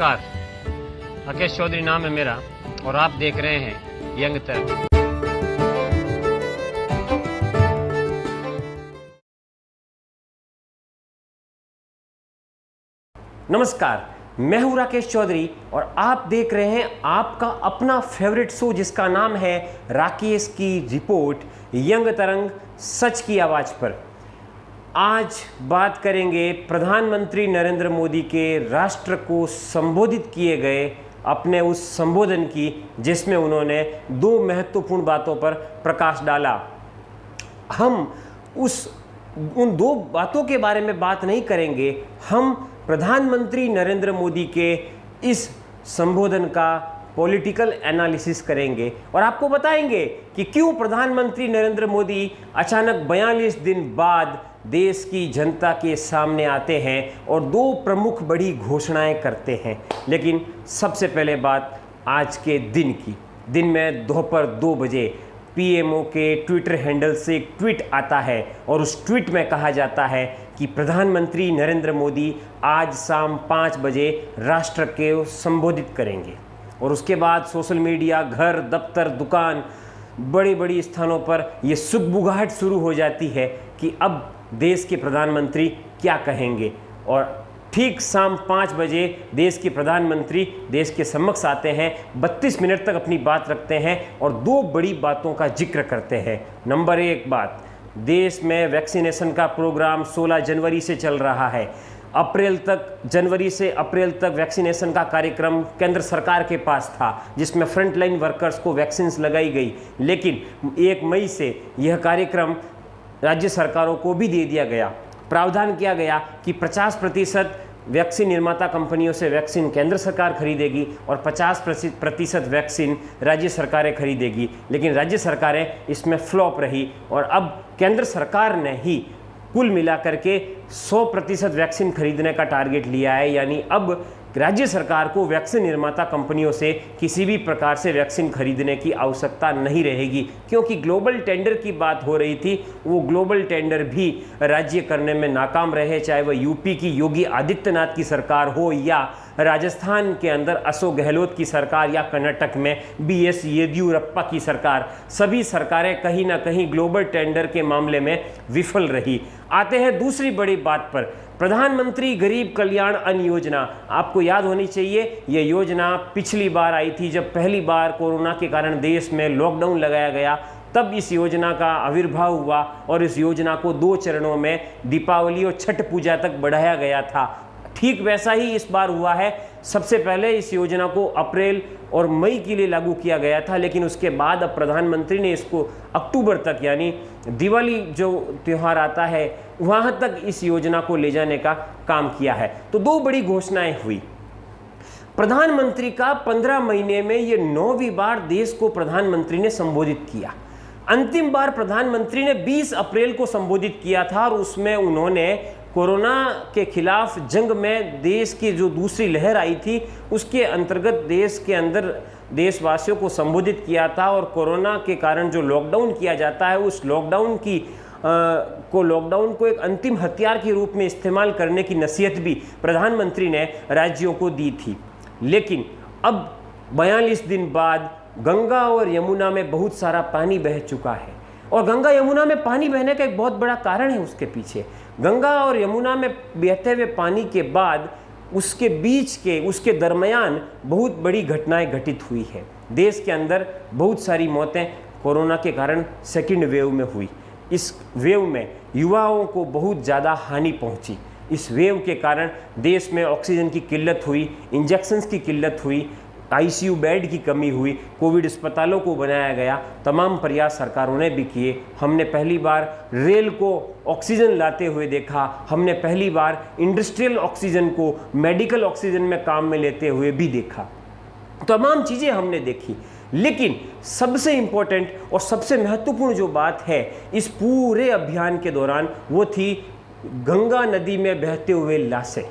नमस्कार, राकेश चौधरी नाम है मेरा और आप देख रहे हैं यंग तरंग। नमस्कार, मैं हूं राकेश चौधरी और आप देख रहे हैं आपका अपना फेवरेट शो जिसका नाम है राकेश की रिपोर्ट यंग तरंग सच की आवाज़ पर। आज बात करेंगे प्रधानमंत्री नरेंद्र मोदी के राष्ट्र को संबोधित किए गए अपने उस संबोधन की, जिसमें उन्होंने दो महत्वपूर्ण बातों पर प्रकाश डाला। हम उन दो बातों के बारे में बात नहीं करेंगे, हम प्रधानमंत्री नरेंद्र मोदी के इस संबोधन का पॉलिटिकल एनालिसिस करेंगे और आपको बताएंगे कि क्यों प्रधानमंत्री नरेंद्र मोदी अचानक 42 दिन बाद देश की जनता के सामने आते हैं और दो प्रमुख बड़ी घोषणाएं करते हैं। लेकिन सबसे पहले बात आज के दिन की। दिन में दोपहर 2 बजे पीएमओ के ट्विटर हैंडल से एक ट्वीट आता है और उस ट्वीट में कहा जाता है कि प्रधानमंत्री नरेंद्र मोदी आज शाम 5 बजे राष्ट्र को संबोधित करेंगे। और उसके बाद सोशल मीडिया, घर, दफ्तर, दुकान, बड़ी बड़ी स्थानों पर यह सुगबुगाहट शुरू हो जाती है कि अब देश के प्रधानमंत्री क्या कहेंगे। और ठीक शाम 5 बजे देश के प्रधानमंत्री देश के समक्ष आते हैं, 32 मिनट तक अपनी बात रखते हैं और दो बड़ी बातों का जिक्र करते हैं। नंबर 1 बात, देश में वैक्सीनेशन का प्रोग्राम 16 जनवरी से चल रहा है। जनवरी से अप्रैल तक वैक्सीनेशन का कार्यक्रम केंद्र सरकार के पास था, जिसमें फ्रंटलाइन वर्कर्स को वैक्सीन लगाई गई। लेकिन 1 मई से यह कार्यक्रम राज्य सरकारों को भी दे दिया गया। प्रावधान किया गया कि 50% वैक्सीन निर्माता कंपनियों से वैक्सीन केंद्र सरकार खरीदेगी और 50% वैक्सीन राज्य सरकारें खरीदेगी। लेकिन राज्य सरकारें इसमें फ्लॉप रही और अब केंद्र सरकार ने ही कुल मिलाकर के 100% वैक्सीन खरीदने का टारगेट लिया है। यानी अब राज्य सरकार को वैक्सीन निर्माता कंपनियों से किसी भी प्रकार से वैक्सीन खरीदने की आवश्यकता नहीं रहेगी, क्योंकि ग्लोबल टेंडर की बात हो रही थी। वो ग्लोबल टेंडर भी राज्य करने में नाकाम रहे, चाहे वह यूपी की योगी आदित्यनाथ की सरकार हो या राजस्थान के अंदर अशोक गहलोत की सरकार या कर्नाटक में बीएस येदियुरप्पा की सरकार। सभी सरकारें कहीं ना कहीं ग्लोबल टेंडर के मामले में विफल रही। आते हैं दूसरी बड़ी बात पर, प्रधानमंत्री गरीब कल्याण अन्न योजना। आपको याद होनी चाहिए, यह योजना पिछली बार आई थी जब पहली बार कोरोना के कारण देश में लॉकडाउन लगाया गया, तब इस योजना का आविर्भाव हुआ और इस योजना को 2 चरणों में दीपावली और छठ पूजा तक बढ़ाया गया था। ठीक वैसा ही इस बार हुआ है। सबसे पहले इस योजना को अप्रैल और मई के लिए लागू किया गया था, लेकिन उसके बाद अब प्रधानमंत्री ने इसको अक्टूबर तक, यानी दिवाली जो त्यौहार आता है वहाँ तक इस योजना को ले जाने का काम किया है। तो 2 बड़ी घोषणाएं हुई। प्रधानमंत्री का 15 महीने में ये 9वीं बार देश को प्रधानमंत्री ने संबोधित किया। अंतिम बार प्रधानमंत्री ने 20 अप्रैल को संबोधित किया था और उसमें उन्होंने कोरोना के खिलाफ जंग में देश की जो दूसरी लहर आई थी उसके अंतर्गत देश के अंदर देशवासियों को संबोधित किया था। और कोरोना के कारण जो लॉकडाउन किया जाता है, उस लॉकडाउन को एक अंतिम हथियार के रूप में इस्तेमाल करने की नसीहत भी प्रधानमंत्री ने राज्यों को दी थी। लेकिन अब 42 दिन बाद गंगा और यमुना में बहुत सारा पानी बह चुका है और गंगा यमुना में पानी बहने का एक बहुत बड़ा कारण है उसके पीछे। गंगा और यमुना में बहते हुए पानी के बाद उसके बीच के उसके दरमियान बहुत बड़ी घटनाएं घटित हुई है। देश के अंदर बहुत सारी मौतें कोरोना के कारण सेकंड वेव में हुई। इस वेव में युवाओं को बहुत ज़्यादा हानि पहुंची। इस वेव के कारण देश में ऑक्सीजन की किल्लत हुई, इंजेक्शंस की किल्लत हुई, आईसीयू बेड की कमी हुई, कोविड अस्पतालों को बनाया गया। तमाम प्रयास सरकारों ने भी किए। हमने पहली बार रेल को ऑक्सीजन लाते हुए देखा, हमने पहली बार इंडस्ट्रियल ऑक्सीजन को मेडिकल ऑक्सीजन में काम में लेते हुए भी देखा। तमाम चीज़ें हमने देखी। लेकिन सबसे इम्पोर्टेंट और सबसे महत्वपूर्ण जो बात है इस पूरे अभियान के दौरान, वो थी गंगा नदी में बहते हुए लाशें,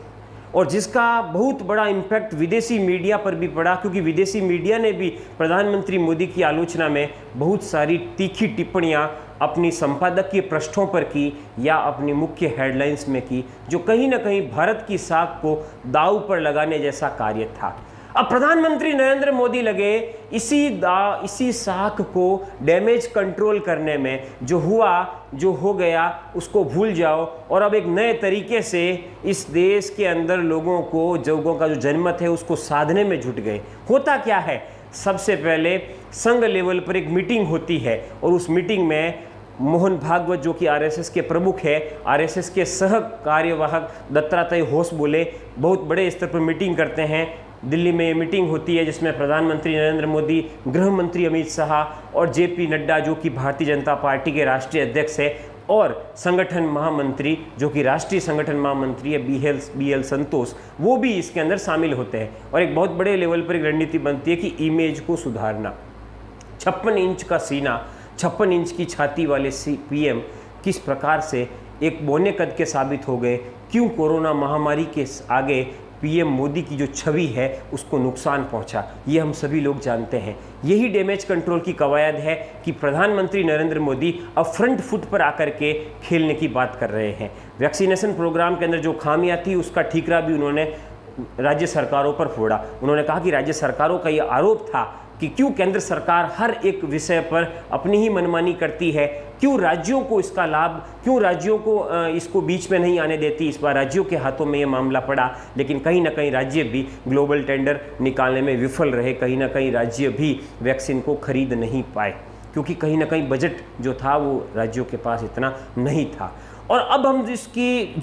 और जिसका बहुत बड़ा इम्पैक्ट विदेशी मीडिया पर भी पड़ा, क्योंकि विदेशी मीडिया ने भी प्रधानमंत्री मोदी की आलोचना में बहुत सारी तीखी टिप्पणियां अपनी संपादकीय पृष्ठों पर की या अपनी मुख्य हेडलाइंस में की, जो कहीं ना कहीं भारत की साख को दांव पर लगाने जैसा कार्य था। अब प्रधानमंत्री नरेंद्र मोदी लगे इसी साख को डैमेज कंट्रोल करने में। जो हुआ जो हो गया उसको भूल जाओ और अब एक नए तरीके से इस देश के अंदर लोगों का जो जनमत है उसको साधने में जुट गए। होता क्या है, सबसे पहले संघ लेवल पर एक मीटिंग होती है और उस मीटिंग में मोहन भागवत जो कि आरएसएस के प्रमुख है, आरएसएस के सह कार्यवाहक दत्तात्रेय होस बोले बहुत बड़े स्तर पर मीटिंग करते हैं। दिल्ली में ये मीटिंग होती है जिसमें प्रधानमंत्री नरेंद्र मोदी, गृह मंत्री अमित शाह और जेपी नड्डा जो कि भारतीय जनता पार्टी के राष्ट्रीय अध्यक्ष है और संगठन महामंत्री जो कि राष्ट्रीय संगठन महामंत्री है BL संतोष, वो भी इसके अंदर शामिल होते हैं। और एक बहुत बड़े लेवल पर एक रणनीति बनती है कि इमेज को सुधारना। 56 इंच का सीना, 56 इंच की छाती वाले PM किस प्रकार से एक बौने कद के साबित हो गए, क्यों कोरोना महामारी के आगे PM मोदी की जो छवि है उसको नुकसान पहुंचा, ये हम सभी लोग जानते हैं। यही डैमेज कंट्रोल की कवायद है कि प्रधानमंत्री नरेंद्र मोदी अब फ्रंट फुट पर आकर के खेलने की बात कर रहे हैं। वैक्सीनेशन प्रोग्राम के अंदर जो खामियां थी उसका ठीकरा भी उन्होंने राज्य सरकारों पर फोड़ा। उन्होंने कहा कि राज्य सरकारों का ये आरोप था कि क्यों केंद्र सरकार हर एक विषय पर अपनी ही मनमानी करती है, क्यों राज्यों को इसका लाभ, क्यों राज्यों को इसको बीच में नहीं आने देती। इस बार राज्यों के हाथों में ये मामला पड़ा, लेकिन कहीं ना कहीं राज्य भी ग्लोबल टेंडर निकालने में विफल रहे, कहीं ना कहीं राज्य भी वैक्सीन को खरीद नहीं पाए क्योंकि कहीं ना कहीं बजट जो था वो राज्यों के पास इतना नहीं था। और अब हम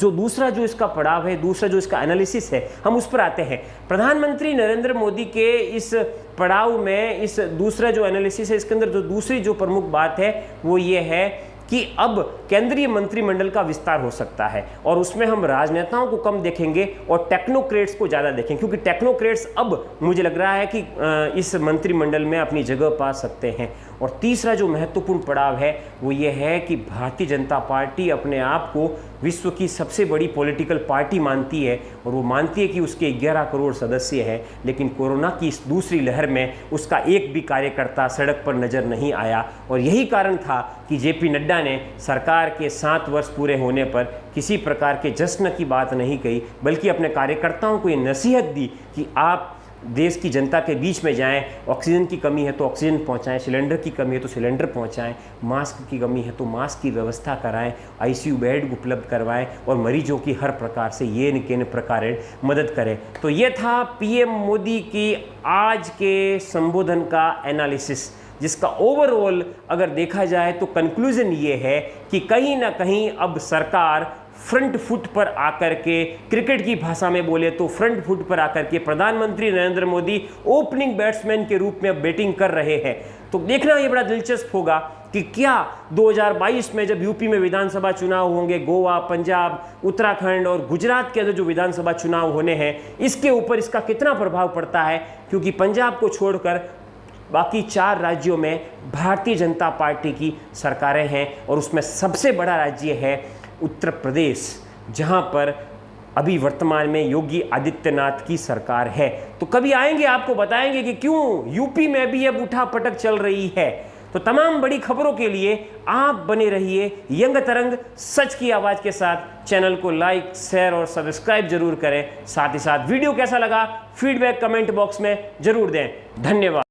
दूसरा जो इसका पड़ाव है, दूसरा जो इसका एनालिसिस है, हम उस पर आते हैं। प्रधानमंत्री नरेंद्र मोदी के इस पड़ाव में इस दूसरा जो एनालिसिस है, इसके अंदर जो दूसरी जो प्रमुख बात है वो ये है कि अब केंद्रीय मंत्रिमंडल का विस्तार हो सकता है और उसमें हम राजनेताओं को कम देखेंगे और टेक्नोक्रेट्स को ज़्यादा देखेंगे, क्योंकि टेक्नोक्रेट्स अब मुझे लग रहा है कि इस मंत्रिमंडल में अपनी जगह पा सकते हैं। और तीसरा जो महत्वपूर्ण पड़ाव है वो ये है कि भारतीय जनता पार्टी अपने आप को विश्व की सबसे बड़ी पॉलिटिकल पार्टी मानती है और वो मानती है कि उसके 11 करोड़ सदस्य हैं, लेकिन कोरोना की इस दूसरी लहर में उसका एक भी कार्यकर्ता सड़क पर नज़र नहीं आया। और यही कारण था कि जेपी नड्डा ने सरकार के 7 वर्ष पूरे होने पर किसी प्रकार के जश्न की बात नहीं कही, बल्कि अपने कार्यकर्ताओं को ये नसीहत दी कि आप देश की जनता के बीच में जाएं, ऑक्सीजन की कमी है तो ऑक्सीजन पहुंचाएं, सिलेंडर की कमी है तो सिलेंडर पहुंचाएं, मास्क की कमी है तो मास्क की व्यवस्था कराएं, ICU बेड उपलब्ध करवाएं और मरीजों की हर प्रकार से ये न प्रकार मदद करें। तो ये था PM मोदी की आज के संबोधन का एनालिसिस, जिसका ओवरऑल अगर देखा जाए तो कंक्लूजन ये है कि कहीं ना कहीं अब सरकार फ्रंट फुट पर आकर के, क्रिकेट की भाषा में बोले तो फ्रंट फुट पर आकर के प्रधानमंत्री नरेंद्र मोदी ओपनिंग बैट्समैन के रूप में बैटिंग कर रहे हैं। तो देखना ये बड़ा दिलचस्प होगा कि क्या 2022 में जब यूपी में विधानसभा चुनाव होंगे, गोवा, पंजाब, उत्तराखंड और गुजरात के अंदर जो विधानसभा चुनाव होने हैं, इसके ऊपर इसका कितना प्रभाव पड़ता है, क्योंकि पंजाब को छोड़कर बाकी 4 राज्यों में भारतीय जनता पार्टी की सरकारें हैं और उसमें सबसे बड़ा राज्य है उत्तर प्रदेश, जहां पर अभी वर्तमान में योगी आदित्यनाथ की सरकार है। तो कभी आएंगे आपको बताएंगे कि क्यों यूपी में भी अब उठापटक चल रही है। तो तमाम बड़ी खबरों के लिए आप बने रहिए यंग तरंग सच की आवाज़ के साथ। चैनल को लाइक, शेयर और सब्सक्राइब जरूर करें। साथ ही साथ वीडियो कैसा लगा फीडबैक कमेंट बॉक्स में जरूर दें। धन्यवाद।